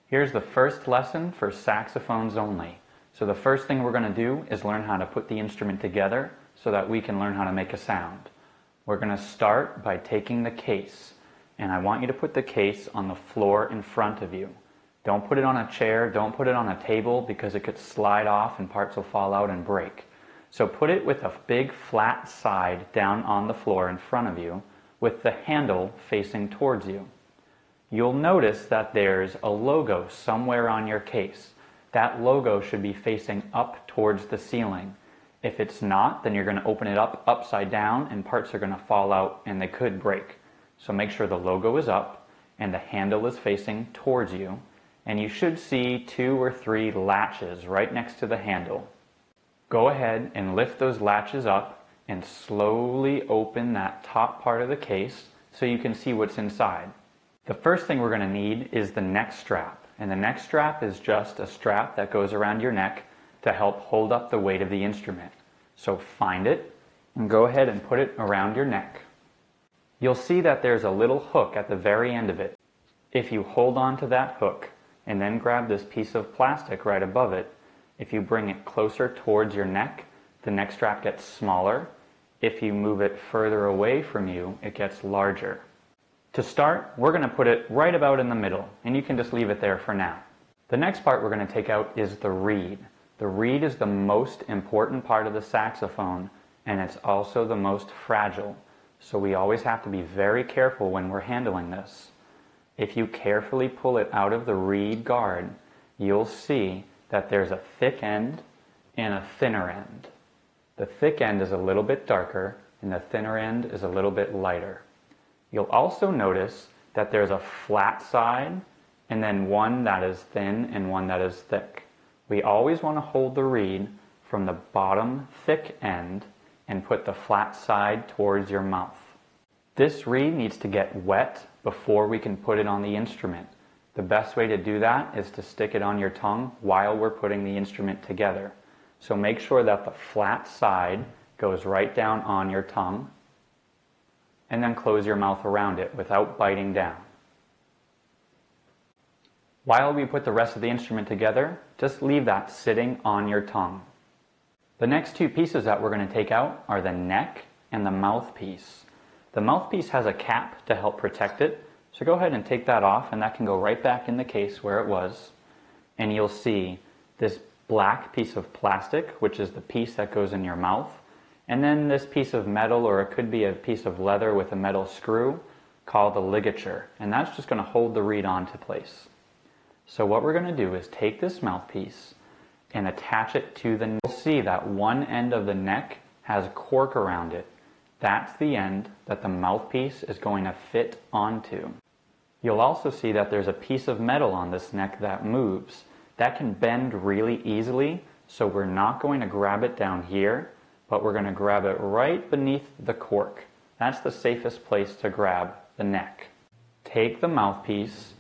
Here's the first lesson for saxophones only. So the first thing we're going to do is learn how to put the instrument together so that we can learn how to make a sound. We're going to start by taking the case, and I want you to put the case on the floor in front of you. Don't put it on a chair, don't put it on a table because it could slide off and parts will fall out and break. So put it with a big flat side down on the floor in front of you with the handle facing towards you. You'll notice that there's a logo somewhere on your case. That logo should be facing up towards the ceiling. If it's not, then you're going to open it up upside down and parts are going to fall out and they could break. So make sure the logo is up and the handle is facing towards you, and you should see 2 or 3 latches right next to the handle. Go ahead and lift those latches up and slowly open that top part of the case so you can see what's inside. The first thing we're going to need is the neck strap, and the neck strap is just a strap that goes around your neck to help hold up the weight of the instrument. So find it and go ahead and put it around your neck. You'll see that there's a little hook at the very end of it. If you hold on to that hook and then grab this piece of plastic right above it, if you bring it closer towards your neck, the neck strap gets smaller. If you move it further away from you, it gets larger. To start, we're going to put it right about in the middle, and you can just leave it there for now. The next part we're going to take out is the reed. The reed is the most important part of the saxophone, and it's also the most fragile. So we always have to be very careful when we're handling this. If you carefully pull it out of the reed guard, you'll see that there's a thick end and a thinner end. The thick end is a little bit darker, and the thinner end is a little bit lighter. You'll also notice that there's a flat side and then one that is thin and one that is thick. We always want to hold the reed from the bottom thick end and put the flat side towards your mouth. This reed needs to get wet before we can put it on the instrument. The best way to do that is to stick it on your tongue while we're putting the instrument together. So make sure that the flat side goes right down on your tongue, and then close your mouth around it without biting down. While we put the rest of the instrument together, just leave that sitting on your tongue. The next 2 pieces that we're going to take out are the neck and the mouthpiece. The mouthpiece has a cap to help protect it, so go ahead and take that off, and that can go right back in the case where it was. And you'll see this black piece of plastic, which is the piece that goes in your mouth, and then this piece of metal, or it could be a piece of leather with a metal screw, called a ligature, and that's just going to hold the reed onto place. So what we're going to do is take this mouthpiece and attach it to the neck. You'll see that one end of the neck has a cork around it. That's the end that the mouthpiece is going to fit onto. You'll also see that there's a piece of metal on this neck that moves. That can bend really easily, so we're not going to grab it down here, but we're going to grab it right beneath the cork. That's the safest place to grab the neck. Take the mouthpiece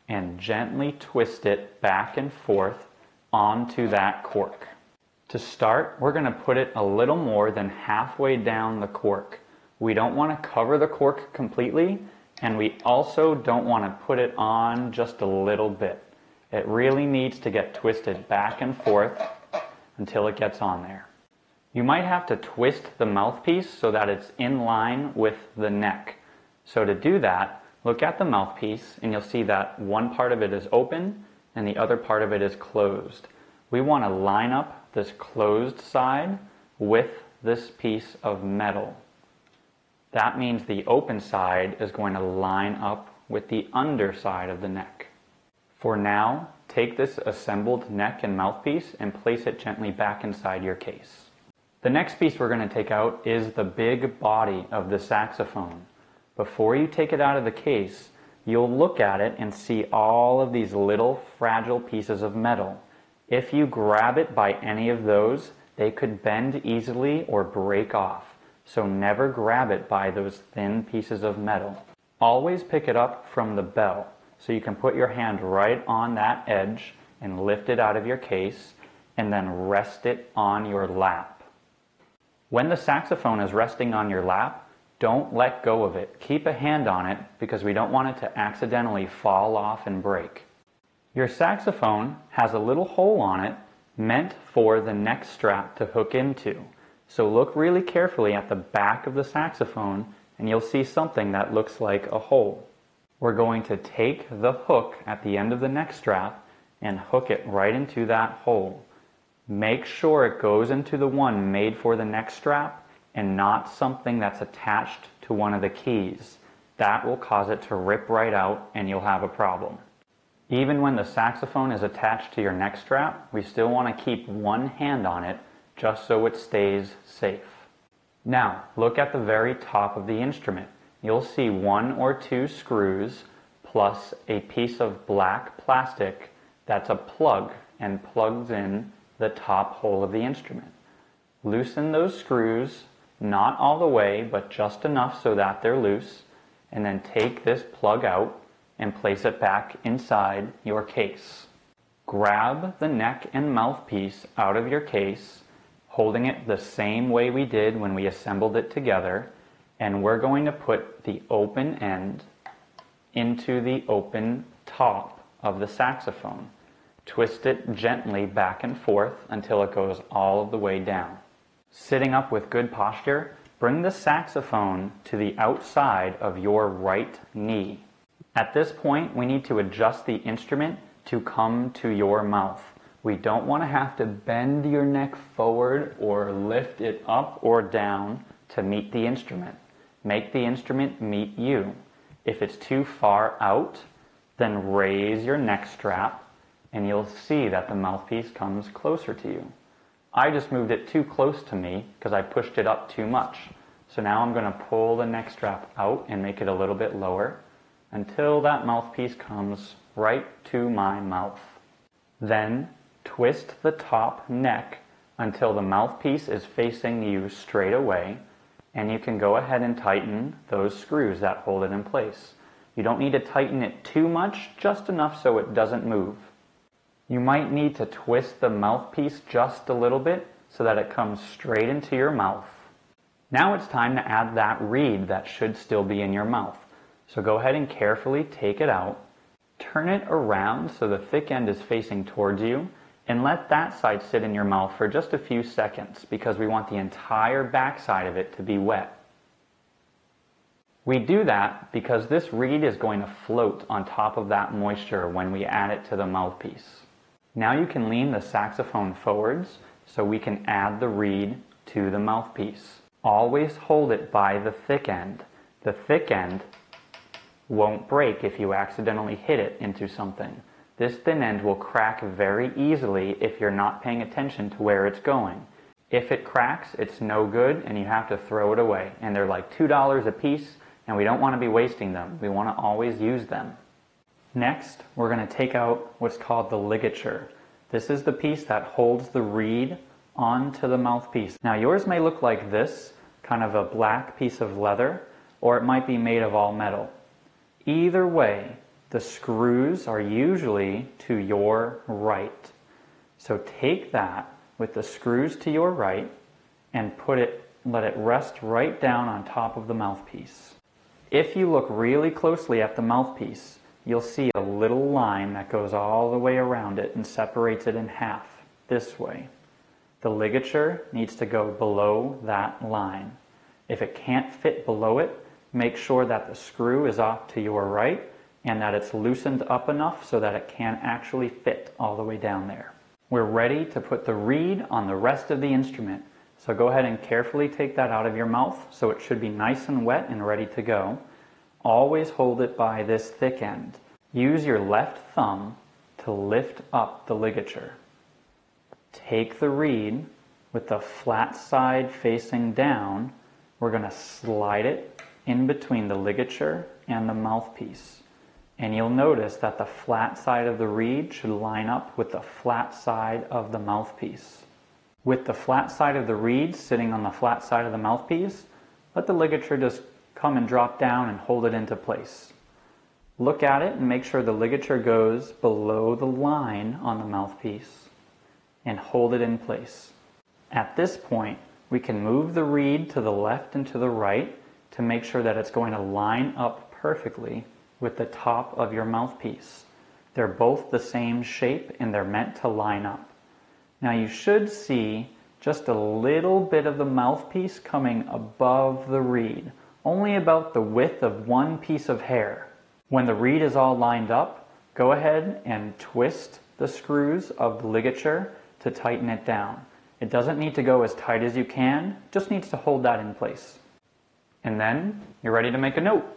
and gently twist it back and forth onto that cork. To start, we're going to put it a little more than halfway down the cork. We don't want to cover the cork completely, and we also don't want to put it on just a little bit. It really needs to get twisted back and forth until it gets on there. You might have to twist the mouthpiece so that it's in line with the neck. So to do that, look at the mouthpiece and you'll see that one part of it is open and the other part of it is closed. We want to line up this closed side with this piece of metal. That means the open side is going to line up with the underside of the neck. For now, take this assembled neck and mouthpiece and place it gently back inside your case. The next piece we're going to take out is the big body of the saxophone. Before you take it out of the case, you'll look at it and see all of these little fragile pieces of metal. If you grab it by any of those, they could bend easily or break off. So never grab it by those thin pieces of metal. Always pick it up from the bell, so you can put your hand right on that edge and lift it out of your case, and then rest it on your lap. When the saxophone is resting on your lap, don't let go of it. Keep a hand on it because we don't want it to accidentally fall off and break. Your saxophone has a little hole on it meant for the neck strap to hook into. So look really carefully at the back of the saxophone and you'll see something that looks like a hole. We're going to take the hook at the end of the neck strap and hook it right into that hole. Make sure it goes into the one made for the neck strap and not something that's attached to one of the keys. That will cause it to rip right out and you'll have a problem. Even when the saxophone is attached to your neck strap, we still want to keep one hand on it just so it stays safe. Now, look at the very top of the instrument. You'll see 1 or 2 screws plus a piece of black plastic that's a plug and plugs in the top hole of the instrument. Loosen those screws, not all the way, but just enough so that they're loose, and then take this plug out and place it back inside your case. Grab the neck and mouthpiece out of your case, holding it the same way we did when we assembled it together, and we're going to put the open end into the open top of the saxophone. Twist it gently back and forth until it goes all of the way down. Sitting up with good posture, bring the saxophone to the outside of your right knee. At this point, we need to adjust the instrument to come to your mouth. We don't want to have to bend your neck forward or lift it up or down to meet the instrument. Make the instrument meet you. If it's too far out, then raise your neck strap and you'll see that the mouthpiece comes closer to you. I just moved it too close to me because I pushed it up too much. So now I'm going to pull the neck strap out and make it a little bit lower until that mouthpiece comes right to my mouth. Then twist the top neck until the mouthpiece is facing you straight away, and you can go ahead and tighten those screws that hold it in place. You don't need to tighten it too much, just enough so it doesn't move. You might need to twist the mouthpiece just a little bit so that it comes straight into your mouth. Now it's time to add that reed that should still be in your mouth. So go ahead and carefully take it out, turn it around so the thick end is facing towards you, and let that side sit in your mouth for just a few seconds because we want the entire back side of it to be wet. We do that because this reed is going to float on top of that moisture when we add it to the mouthpiece. Now you can lean the saxophone forwards so we can add the reed to the mouthpiece. Always hold it by the thick end. The thick end won't break if you accidentally hit it into something. This thin end will crack very easily if you're not paying attention to where it's going. If it cracks, it's no good and you have to throw it away. And they're like $2 a piece and we don't want to be wasting them. We want to always use them. Next, we're going to take out what's called the ligature. This is the piece that holds the reed onto the mouthpiece. Now yours may look like this, kind of a black piece of leather, or it might be made of all metal. Either way, the screws are usually to your right. So take that with the screws to your right and let it rest right down on top of the mouthpiece. If you look really closely at the mouthpiece, you'll see a little line that goes all the way around it and separates it in half, this way. The ligature needs to go below that line. If it can't fit below it, make sure that the screw is off to your right and that it's loosened up enough so that it can actually fit all the way down there. We're ready to put the reed on the rest of the instrument. So go ahead and carefully take that out of your mouth so it should be nice and wet and ready to go. Always hold it by this thick end. Use your left thumb to lift up the ligature. Take the reed with the flat side facing down. We're going to slide it in between the ligature and the mouthpiece. And you'll notice that the flat side of the reed should line up with the flat side of the mouthpiece. With the flat side of the reed sitting on the flat side of the mouthpiece, let the ligature just come and drop down and hold it into place. Look at it and make sure the ligature goes below the line on the mouthpiece and hold it in place. At this point, we can move the reed to the left and to the right to make sure that it's going to line up perfectly with the top of your mouthpiece. They're both the same shape and they're meant to line up. Now you should see just a little bit of the mouthpiece coming above the reed, only about the width of one piece of hair. When the reed is all lined up, go ahead and twist the screws of the ligature to tighten it down. It doesn't need to go as tight as you can, just needs to hold that in place. And then you're ready to make a note.